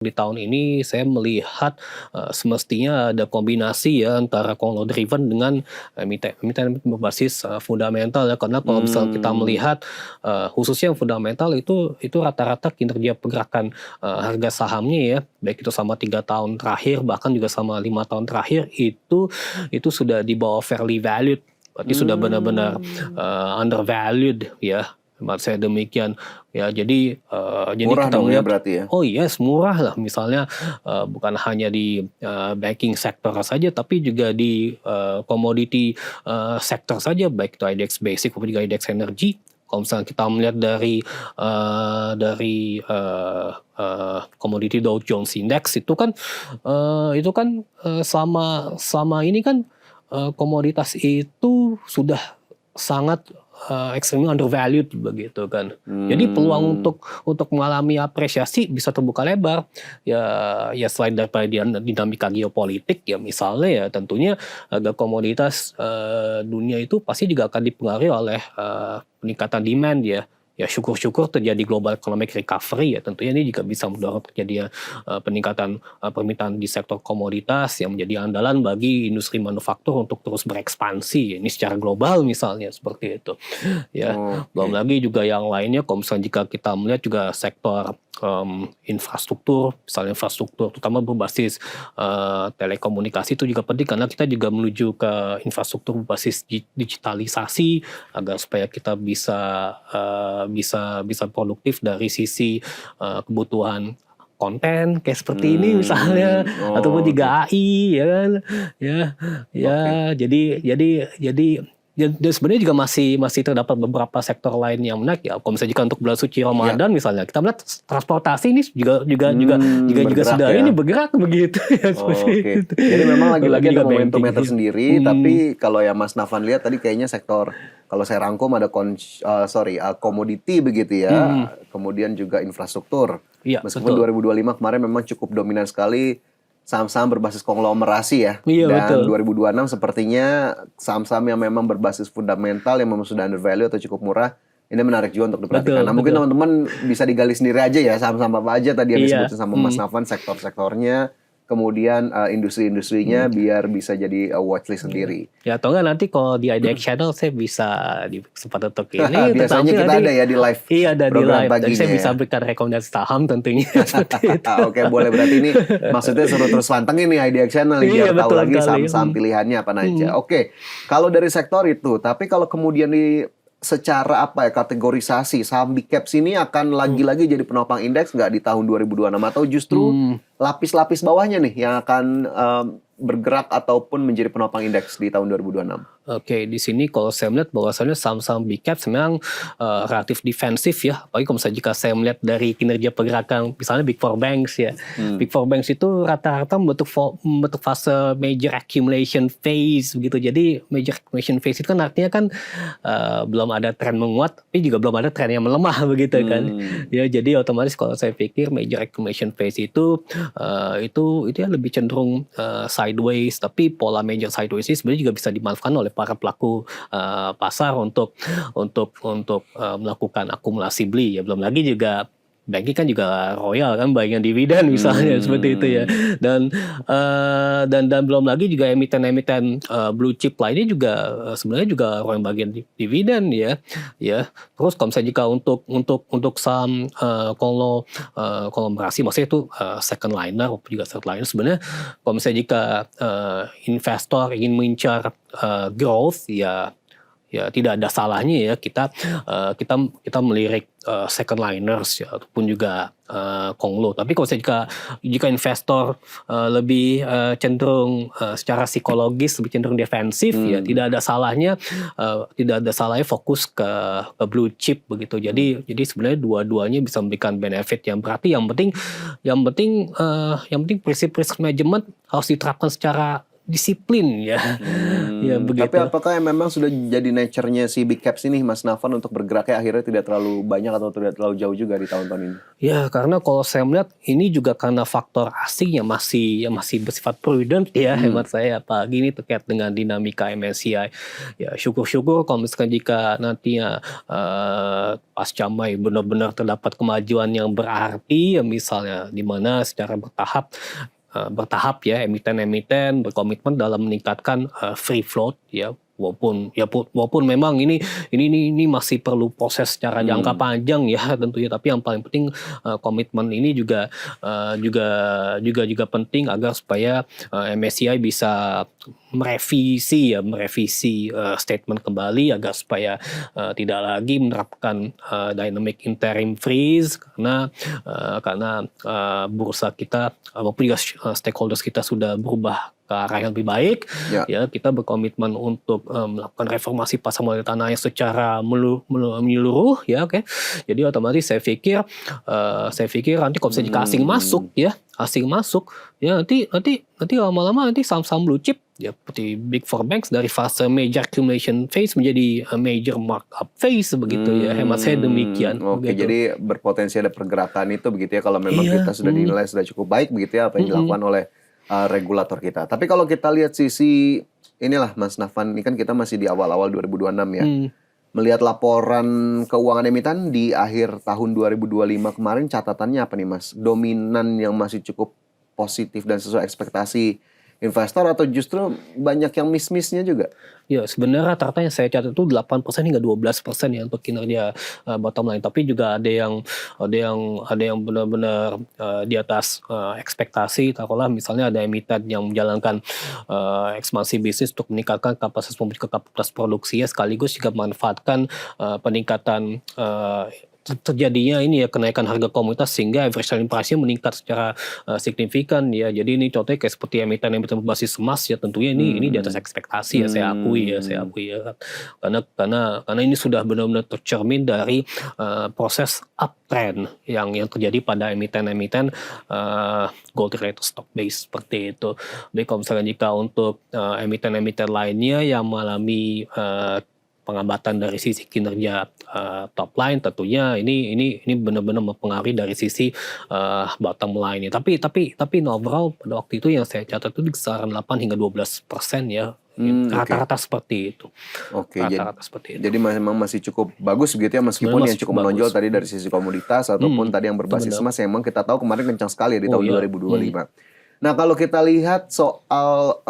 Di tahun ini saya melihat, semestinya ada kombinasi ya antara Konglo driven dengan emiten-emiten berbasis, fundamental ya. Karena kalau misalnya kita Mmm. melihat, khususnya yang fundamental itu rata-rata kinerja pergerakan, harga sahamnya ya, baik itu selama 3 tahun terakhir bahkan juga selama 5 tahun terakhir itu sudah di bawah fairly valued. Berarti sudah benar-benar, Mmm. undervalued ya, hemat saya demikian. Ya jadi Murah kita dong ya melihat, berarti ya? oh yes, murah lah. Misalnya, bukan hanya di, banking sektor saja, tapi juga di, komoditi, sektor saja, baik itu IDX Basic maupun juga IDX Energy. Kalau misalnya kita melihat komoditi Dow Jones Index selama ini kan, komoditas itu sudah sangat, extremely undervalued begitu kan. Jadi peluang Mmm. untuk mengalami apresiasi bisa terbuka lebar. Ya ya selain daripada dinamika geopolitik ya misalnya ya tentunya harga komoditas, dunia itu pasti juga akan dipengaruhi oleh, peningkatan demand ya. Ya syukur-syukur terjadi global economic recovery ya tentunya ini juga bisa mendorong terjadinya, peningkatan, permintaan di sektor komoditas yang menjadi andalan bagi industri manufaktur untuk terus berekspansi. Ini secara global misalnya seperti itu. Ya, belum Oke. lagi juga yang lainnya kalau misalnya jika kita melihat juga sektor, infrastruktur, misalnya infrastruktur terutama berbasis, telekomunikasi itu juga penting karena kita juga menuju ke infrastruktur berbasis digitalisasi agar supaya kita bisa produktif dari sisi, kebutuhan konten kayak seperti ini misalnya ataupun Oh juga gitu. AI ya kan, ya ya Oke. jadi dan sebenarnya juga masih terdapat beberapa sektor lain yang menarik ya. Kalau misalnya jika untuk bulan suci Iya. Ramadan misalnya, kita melihat transportasi ini juga Bergerak sudah ini ya? bergerak begitu ya seperti Oke. itu. Jadi memang Belum lagi lagi-lagi ada juga banking momentumnya ya. tersendiri, tapi kalau yang Mas Nafan lihat tadi kayaknya sektor kalau saya rangkum ada komoditi begitu ya, Mhm. kemudian juga infrastruktur. Iya Meskipun betul. 2025 kemarin memang cukup dominan sekali saham-saham berbasis konglomerasi ya, Iya dan betul. 2026 sepertinya saham-saham yang memang berbasis fundamental yang memang sudah undervalue atau cukup murah, ini menarik juga untuk diperhatikan. Betul Nah mungkin betul. teman-teman bisa digali sendiri aja ya saham-saham apa aja tadi yang Iya, disebutin sama Mas Nafan sektor-sektornya, kemudian industri-industrinya mhm. biar bisa jadi watchlist Iya. sendiri. Ya atau enggak nanti kalau di IDX Channel saya bisa di kesempatan untuk ini untuk Biasanya tampil kita nanti ada ya di live iya ada di program live. Jadi saya paginya bisa ya. berikan rekomendasi saham tentunya seperti itu. Oke boleh, berarti ini maksudnya suruh terus pantengin nih IDX Channel nih Iya biar tahu betul lagi sekali, saham-saham pilihannya apa mhm. aja. Oke, kalau dari sektor itu, tapi kalau kemudian secara apa ya, kategorisasi saham big caps ini akan Mmm, lagi-lagi jadi penopang indeks nggak di tahun 2026 atau justru mmm. lapis-lapis bawahnya nih yang akan bergerak ataupun menjadi penopang indeks di tahun 2026? Oke, di sini kalau saya melihat bahwasannya saham-saham big caps memang, relatif defensif ya, apalagi kalau misalnya jika saya melihat dari kinerja pergerakan misalnya Big Four banks ya. Hmm. Big Four banks itu rata-rata membentuk fase major accumulation phase begitu. Jadi major accumulation phase itu kan artinya kan, belum ada tren menguat, tapi juga belum ada tren yang melemah begitu kan. Hmm. Ya jadi otomatis kalau saya pikir major accumulation phase itu ya lebih cenderung, sideways, tapi pola major sideways ini sebenarnya juga bisa dimanfaatkan oleh para pelaku, pasar untuk melakukan akumulasi beli ya. Belum lagi juga banking kan juga royal kan bagian dividen misalnya seperti itu ya. Hmm. Dan belum lagi juga emiten-emiten, blue chip lainnya juga, sebenarnya juga royal bagian dividen ya, ya. Terus kalau misalnya jika untuk saham, konglomerasi maksudnya itu, second liner maupun juga third liner sebenarnya kalau misalnya jika, investor ingin mengincar, growth ya tidak ada salahnya ya kita melirik, second liners ya ataupun juga, konglo. Tapi kalau misalnya jika investor, lebih, cenderung, secara psikologis lebih cenderung defensif ya Hmm. tidak ada salahnya fokus ke blue chip begitu. Jadi sebenarnya dua-duanya bisa memberikan benefit yang yang penting prinsip risk management harus diterapkan secara disiplin ya. Ya Tapi begitu. apakah yang memang sudah jadi nature-nya si big caps ini Mas Nafan untuk bergeraknya akhirnya tidak terlalu banyak atau tidak terlalu jauh juga di tahun-tahun ini? Ya karena kalau saya melihat ini juga karena faktor asing yang masih bersifat prudent ya hemat saya, apalagi ini terkait dengan dinamika MSCI. Ya syukur-syukur kalau misalkan jika nantinya pasca Mei benar-benar terdapat kemajuan yang berarti ya, misalnya di mana secara bertahap ya emiten-emiten berkomitmen dalam meningkatkan free float ya, walaupun memang ini masih perlu proses secara jangka panjang ya tentunya, tapi yang paling penting komitmen ini juga penting agar supaya MSCI bisa merevisi statement kembali agar supaya tidak lagi menerapkan dynamic interim freeze karena bursa kita maupun juga stakeholders kita sudah berubah ke arah yang lebih baik. Ya kita berkomitmen untuk melakukan reformasi pasar modal tanah yang secara menyeluruh ya, oke. Jadi otomatis saya pikir nanti kalau misalnya jika asing masuk ya nanti lama-lama nanti saham-saham blue chip ya seperti big four banks dari fase major accumulation phase menjadi major markup phase begitu ya, hemat saya demikian. Oke, jadi berpotensi ada pergerakan itu begitu ya kalau memang kita sudah dinilai sudah cukup baik begitu ya apa yang dilakukan oleh regulator kita. Tapi kalau kita lihat sisi inilah Mas Nafan, ini kan kita masih di awal-awal 2026 ya. Melihat laporan keuangan emiten di akhir tahun 2025 kemarin, catatannya apa nih Mas? Dominan yang masih cukup positif dan sesuai ekspektasi investor atau justru banyak yang miss-missnya juga? Ya sebenarnya rata-rata yang saya catat itu 8% hingga 12% ya untuk kinerja bottom line. Tapi juga ada yang benar-benar di atas ekspektasi. Taruhlah misalnya ada emiten yang menjalankan ekspansi bisnis untuk meningkatkan kapasitas produksinya, sekaligus juga memanfaatkan peningkatan terjadinya ini ya kenaikan harga komoditas sehingga average selling price-nya meningkat secara signifikan ya. Jadi ini contohnya kayak seperti emiten berbasis emas ya, tentunya ini di atas ekspektasi ya, saya akui ya. Karena ini sudah benar-benar tercermin dari proses uptrend yang terjadi pada emiten gold related stock base seperti itu. Jadi kalau misalnya jika untuk emiten-emiten lainnya yang mengalami pengambatan dari sisi kinerja top line, tentunya ini benar-benar mempengaruhi dari sisi bottom line. Tapi overall pada waktu itu yang saya catat itu di kisaran 8 hingga 12% ya. Rata-rata seperti itu. Oke, Rata-rata seperti itu. jadi memang masih cukup bagus begitu ya, meskipun yang cukup menonjol tadi dari sisi komoditas ataupun tadi yang berbasis emas yang memang kita tahu kemarin kencang sekali ya di tahun 2025. Nah kalau kita lihat soal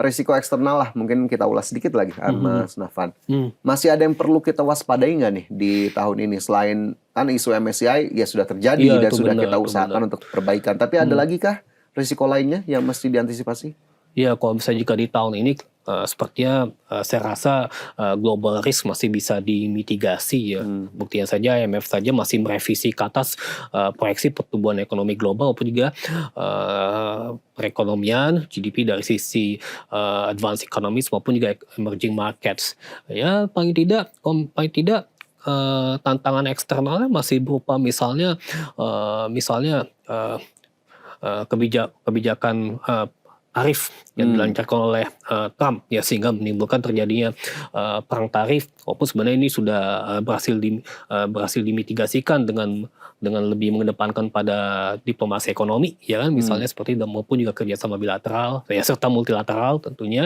risiko eksternal lah, mungkin kita ulas sedikit lagi Mas Nafan. Masih ada yang perlu kita waspadai nggak nih di tahun ini? Selain kan isu MSCI ya sudah terjadi dan sudah kita usahakan untuk perbaikan. Tapi ada lagi kah risiko lainnya yang mesti diantisipasi? Ya kalau misalnya jika di tahun ini sepertinya saya rasa global risk masih bisa dimitigasi ya. Buktinya saja IMF saja masih merevisi ke atas proyeksi pertumbuhan ekonomi global maupun juga perekonomian GDP dari sisi advanced economies maupun juga emerging markets. Ya paling tidak tantangan eksternalnya masih berupa misalnya kebijakan tarif yang dilancarkan oleh Trump ya, sehingga menimbulkan terjadinya perang tarif, walaupun sebenarnya ini sudah berhasil dimitigasikan dengan lebih mengedepankan pada diplomasi ekonomi ya kan, misalnya seperti maupun juga kerjasama bilateral ya serta multilateral tentunya.